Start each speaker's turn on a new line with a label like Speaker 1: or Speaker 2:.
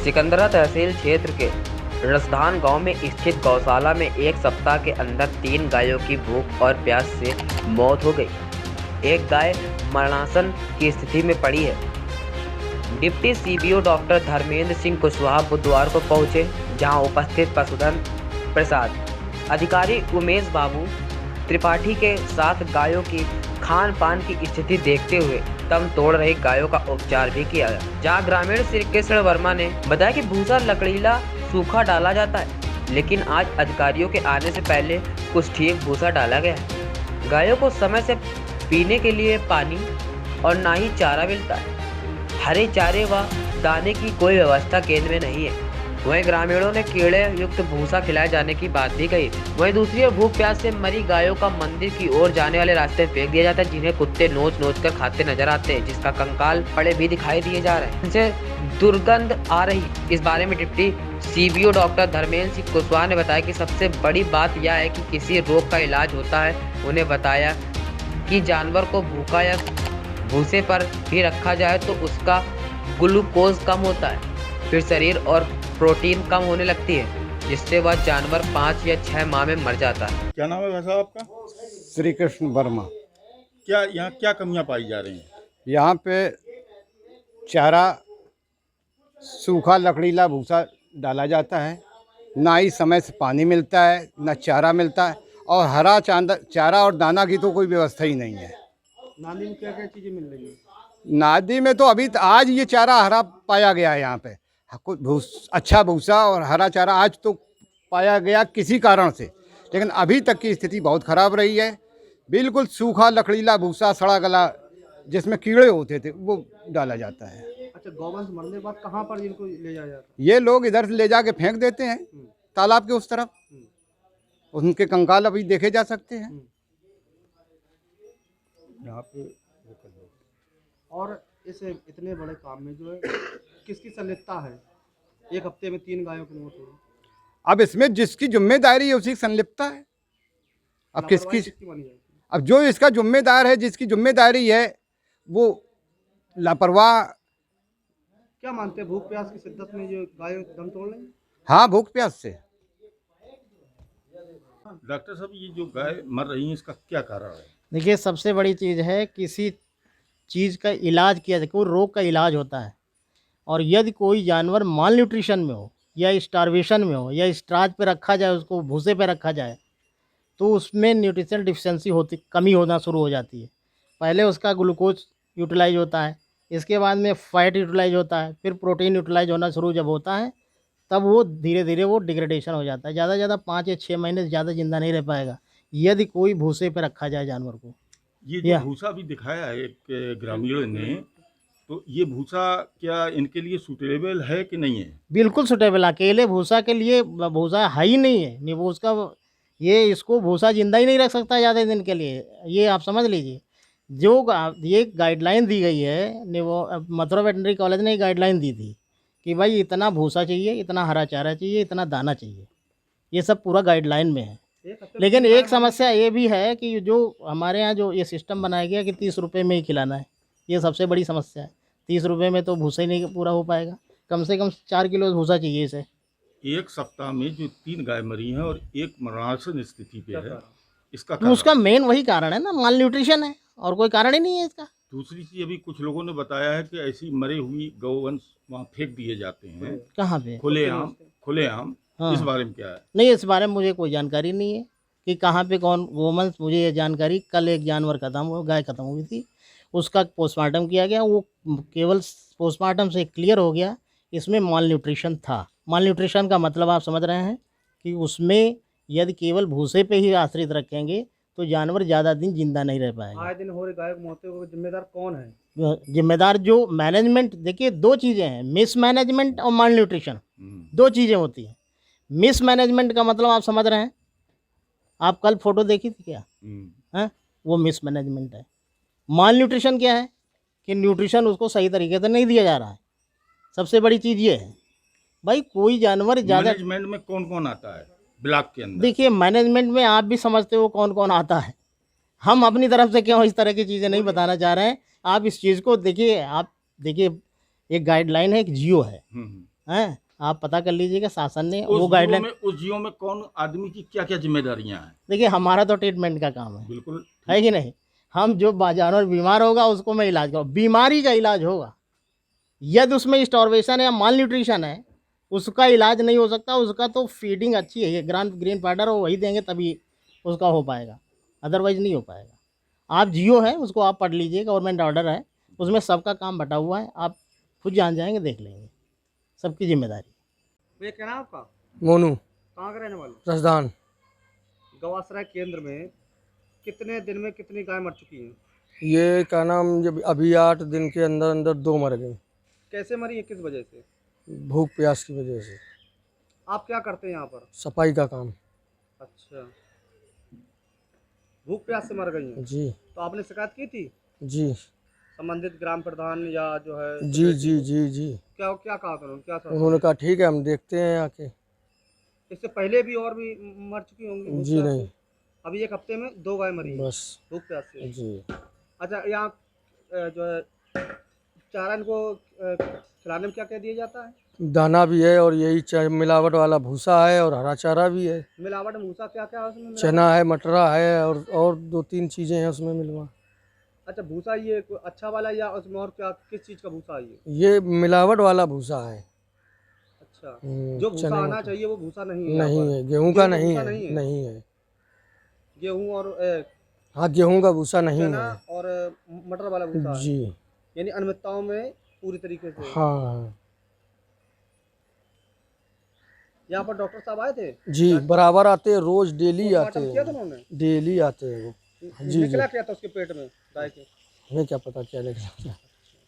Speaker 1: सिकंदरा तहसील क्षेत्र के रसधान गांव में स्थित गौशाला में एक सप्ताह के अंदर 3 गायों की भूख और प्यास से मौत हो गई। एक गाय मरणासन की स्थिति में पड़ी है। Deputy CBO doctor Dharmendra Singh Kushwaha बुधवार को पहुंचे, जहां उपस्थित पशुधन प्रसाद अधिकारी उमेश बाबू त्रिपाठी के साथ गायों की खान पान की स्थिति देखते हुए दम तोड़ रही गायों का उपचार भी किया गया। जहां ग्रामीण श्री कृष्ण वर्मा ने बताया कि भूसा लकड़ीला सूखा डाला जाता है, लेकिन आज अधिकारियों के आने से पहले कुछ ठीक भूसा डाला गया है। गायों को समय से पीने के लिए पानी और ना ही चारा मिलता है। हरे चारे व दाने की कोई व्यवस्था केंद्र में नहीं है। वहीं ग्रामीणों ने कीड़े युक्त भूसा खिलाए जाने की बात भी कही। वहीं दूसरी ओर भूख प्यास से मरी गायों का मंदिर की ओर जाने वाले रास्ते में फेंक दिया जाता है, जिन्हें कुत्ते नोच नोच कर खाते नजर आते हैं, जिसका कंकाल पड़े भी दिखाई दिए जा रहे हैं, जिनसे दुर्गंध आ रही। इस बारे में deputy CBO doctor Dharmendra Singh Kushwaha ने बताया कि सबसे बड़ी बात यह है कि किसी रोग का इलाज होता है। उन्हें बताया कि जानवर को भूखा या भूसे पर भी रखा जाए तो उसका ग्लूकोज कम होता है, फिर शरीर और प्रोटीन कम होने लगती है, जिससे वह जानवर 5 या 6 माह में मर जाता है।
Speaker 2: क्या नाम है भाई साहब आपका?
Speaker 3: श्री कृष्ण वर्मा।
Speaker 2: क्या यहाँ क्या कमियां पाई जा रही हैं?
Speaker 3: यहाँ पे चारा सूखा लकड़ीला भूसा डाला जाता है, ना ही समय से पानी मिलता है, ना चारा मिलता है, और हरा चारा और दाना की तो कोई व्यवस्था ही नहीं है।
Speaker 4: नाली में क्या क्या चीज़ें मिल रही हैं?
Speaker 3: नादी में तो अभी आज ये चारा हरा पाया गया है। यहाँ पे कुछ अच्छा भूसा और हरा चारा आज तो पाया गया किसी कारण से, लेकिन अभी तक की स्थिति बहुत ख़राब रही है। बिल्कुल सूखा लकड़ीला भूसा सड़ा गला जिसमें कीड़े होते थे वो डाला जाता है।
Speaker 4: अच्छा, गौवंश मरने के बाद कहाँ पर इनको ले जाया जाता
Speaker 3: ये लोग इधर से ले जाके फेंक देते हैं तालाब के उस तरफ। उनके कंकाल अभी देखे जा सकते हैं।
Speaker 2: यहाँ पे
Speaker 4: है? और इस इतने बड़े काम में जो है किसकी संलिप्तता है? एक हफ्ते में 3 गायों की मौत हुई।
Speaker 3: अब इसमें जिसकी जिम्मेदारी है उसी की संलिप्तता है। अब
Speaker 4: लापरवाही
Speaker 3: किसकी
Speaker 4: मानी जाती है?
Speaker 3: अब जो इसका जिम्मेदार है, जिसकी जिम्मेदारी है, वो लापरवाह।
Speaker 4: क्या मानते हैं, भूख प्यास की शिद्दत में जो गायों दम तोड़ लें?
Speaker 3: हाँ, भूख प्यास से।
Speaker 2: डॉक्टर साहब, ये जो गाय मर रही हैं इसका क्या कारण है?
Speaker 5: देखिए, सबसे बड़ी चीज़ है किसी चीज़ का इलाज किया जाए, कोई रोग का इलाज होता है, और यदि कोई जानवर माल न्यूट्रिशन में हो या स्टारवेशन में हो या स्टार्च पे रखा जाए, उसको भूसे पे रखा जाए, तो उसमें न्यूट्रिशन डिफिशिएंसी कमी होना शुरू हो जाती है। पहले उसका ग्लूकोज यूटिलाइज होता है, इसके बाद में फैट यूटिलाइज होता है, फिर प्रोटीन यूटिलाइज होना शुरू जब होता है, तब वो धीरे धीरे वो डिग्रेडेशन हो जाता है। ज़्यादा से ज़्यादा 5 या 6 महीने से ज़्यादा ज़िंदा नहीं रह पाएगा यदि कोई भूसे पे रखा जाए जानवर को।
Speaker 2: ये जो भूसा भी दिखाया है एक ग्रामीण ने, तो ये भूसा क्या इनके लिए सूटेबल है कि नहीं है?
Speaker 5: बिल्कुल सूटेबल। अकेले भूसा के लिए भूसा है ही नहीं है। नहीं, वो उसका ये इसको भूसा जिंदा ही नहीं रख सकता ज़्यादा दिन के लिए। ये आप समझ लीजिए। ये गाइडलाइन दी गई है, ने वो मथुरा वेटनरी कॉलेज ने गाइडलाइन दी थी कि भाई इतना भूसा चाहिए, इतना हरा चारा चाहिए, इतना दाना चाहिए। ये सब पूरा गाइडलाइन में है। लेकिन एक समस्या ये भी है कि जो हमारे यहाँ जो ये सिस्टम बनाया गया कि 30 रुपये में ही खिलाना है, ये सबसे बड़ी समस्या है। 30 रुपये में तो भूसा ही नहीं पूरा हो पाएगा। कम से कम 4 किलो भूसा चाहिए इसे।
Speaker 2: एक सप्ताह में जो 3 गाय मरी हैं और एक मरणासन स्थिति पे है, इसका
Speaker 5: तो उसका मेन वही कारण है ना, माल न्यूट्रिशन है, और कोई कारण ही नहीं है इसका।
Speaker 2: दूसरी चीज, अभी कुछ लोगों ने बताया है कि ऐसी मरी हुई गौवंश वहाँ फेंक दिए जाते हैं
Speaker 5: कहाँ पे?
Speaker 2: खुलेआम।
Speaker 5: हाँ।
Speaker 2: इस बारे में क्या है?
Speaker 5: नहीं, इस बारे में मुझे कोई जानकारी नहीं है कि कहाँ पे कौन गोवंश। मुझे ये जानकारी, कल एक जानवर गाय खत्म हुई थी, उसका पोस्टमार्टम किया गया। वो केवल पोस्टमार्टम से क्लियर हो गया इसमें माल न्यूट्रिशन था। माल न्यूट्रिशन का मतलब आप समझ रहे हैं कि उसमें यदि केवल भूसे पे ही आश्रित रखेंगे तो जानवर ज़्यादा दिन जिंदा नहीं रह पाएगा।
Speaker 4: आए दिन हो रही गायों की मौतें को जिम्मेदार कौन है?
Speaker 5: जिम्मेदार जो मैनेजमेंट। देखिए, 2 चीज़ें हैं, मिस मैनेजमेंट और माल न्यूट्रिशन। 2 चीज़ें होती हैं। मिस मैनेजमेंट का मतलब आप समझ रहे हैं। आप कल फोटो देखी थी क्या? हैं, वो मिस मैनेजमेंट है। माल न्यूट्रिशन क्या है कि न्यूट्रिशन उसको सही तरीके से नहीं दिया जा रहा है। सबसे बड़ी चीज़ ये है भाई, कोई जानवर ज़्यादा।
Speaker 2: मैनेजमेंट में कौन कौन आता है ब्लॉक के अंदर?
Speaker 5: देखिए, मैनेजमेंट में आप भी समझते हो कौन कौन आता है। हम अपनी तरफ से क्यों इस तरह की चीज़ें नहीं बताना चाह रहे हैं। आप इस चीज़ को देखिए। आप देखिए, एक गाइडलाइन है, एक जियो है। हैं, आप पता कर लीजिएगा शासन ने
Speaker 2: उस
Speaker 5: वो
Speaker 2: जियो
Speaker 5: गाइडलाइन।
Speaker 2: में उस जियो में कौन आदमी की क्या क्या जिम्मेदारियां हैं?
Speaker 5: देखिए हमारा तो ट्रीटमेंट का काम है
Speaker 2: बिल्कुल
Speaker 5: कि नहीं। हम जो जानवर बीमार होगा उसको मैं इलाज करूँ, बीमारी का इलाज होगा। यदि उसमें स्टार्वेशन है या माल न्यूट्रिशन है उसका इलाज नहीं हो सकता। उसका तो फीडिंग अच्छी है, ग्रीन पाउडर हो वही देंगे तभी उसका हो पाएगा, अदरवाइज नहीं हो पाएगा। आप जियो है उसको आप पढ़ लीजिए, गवर्नमेंट ऑर्डर है, उसमें सबका काम बटा हुआ है, आप खुद जान जाएंगे, देख लेंगे, सबकी जिम्मेदारी।
Speaker 4: भैया क्या नाम आपका?
Speaker 6: मोनू
Speaker 4: कहाँ का रहने वाले?
Speaker 6: रसदान।
Speaker 4: गवाश्रय केंद्र में कितने दिन में कितनी गाय मर चुकी हैं?
Speaker 6: ये क्या नाम, जब अभी 8 दिन के अंदर अंदर 2 मर गई,
Speaker 4: कैसे मरी है, किस वजह से?
Speaker 6: भूख प्यास की वजह से।
Speaker 4: आप क्या करते हैं यहाँ पर?
Speaker 6: सफाई का काम।
Speaker 4: अच्छा, भूख प्यास से मर गई हैं।
Speaker 6: जी
Speaker 4: तो आपने शिकायत की थी
Speaker 6: जी
Speaker 4: संबंधित ग्राम प्रधान या जो है
Speaker 6: जी जी जी जी।
Speaker 4: क्या क्या कहा था उन्होंने, क्या था?
Speaker 6: उन्होंने कहा ठीक है हम देखते हैं आके।
Speaker 4: इससे पहले भी और भी मर चुकी होंगी भूख
Speaker 6: जी
Speaker 4: प्यास
Speaker 6: नहीं,
Speaker 4: से? अभी एक हफ्ते में 2 गाय मरी हैं
Speaker 6: बस।
Speaker 4: भूख प्यास से।
Speaker 6: जी
Speaker 4: अच्छा, यहाँ जो है चारा इनको खिलाने में क्या क्या दिया जाता है?
Speaker 6: दाना भी है और यही मिलावट वाला भूसा है और हरा चारा भी है।
Speaker 4: मिलावट भूसा क्या क्या है उसमें मिलावट?
Speaker 6: चना है, मटरा है और 2-3 चीज़ें हैं उसमें मिलवा।
Speaker 4: अच्छा, भूसा ये कोई अच्छा वाला या उसमें और क्या, किस चीज़ का भूसा है ये?
Speaker 6: ये मिलावट वाला भूसा है।
Speaker 4: अच्छा, जो भूसा
Speaker 6: चने
Speaker 4: आना
Speaker 6: मटर
Speaker 4: चाहिए वो भूसा नहीं है यहाँ
Speaker 6: नहीं
Speaker 4: पर?
Speaker 6: है, गेहूं का नहीं
Speaker 4: भूसा
Speaker 6: है, नहीं है।
Speaker 4: गेहूँ और
Speaker 6: हाँ गेहूं का भूसा नहीं
Speaker 4: चना
Speaker 6: है।
Speaker 4: और मटर वाला भूसा है,
Speaker 6: जी
Speaker 4: यानी अनियमितताओं में पूरी तरीके से।
Speaker 6: हाँ
Speaker 4: यहाँ पर डॉक्टर साहब आए थे?
Speaker 6: जी, बराबर आते हैं, रोज डेली आते
Speaker 4: पोस्टमार्टम किया था
Speaker 6: हैं,
Speaker 4: उन्होंने?
Speaker 6: डेली आते हैं वो। जी
Speaker 4: निकला क्या था उसके पेट में गाय के?
Speaker 6: हमें क्या पता क्या निकला।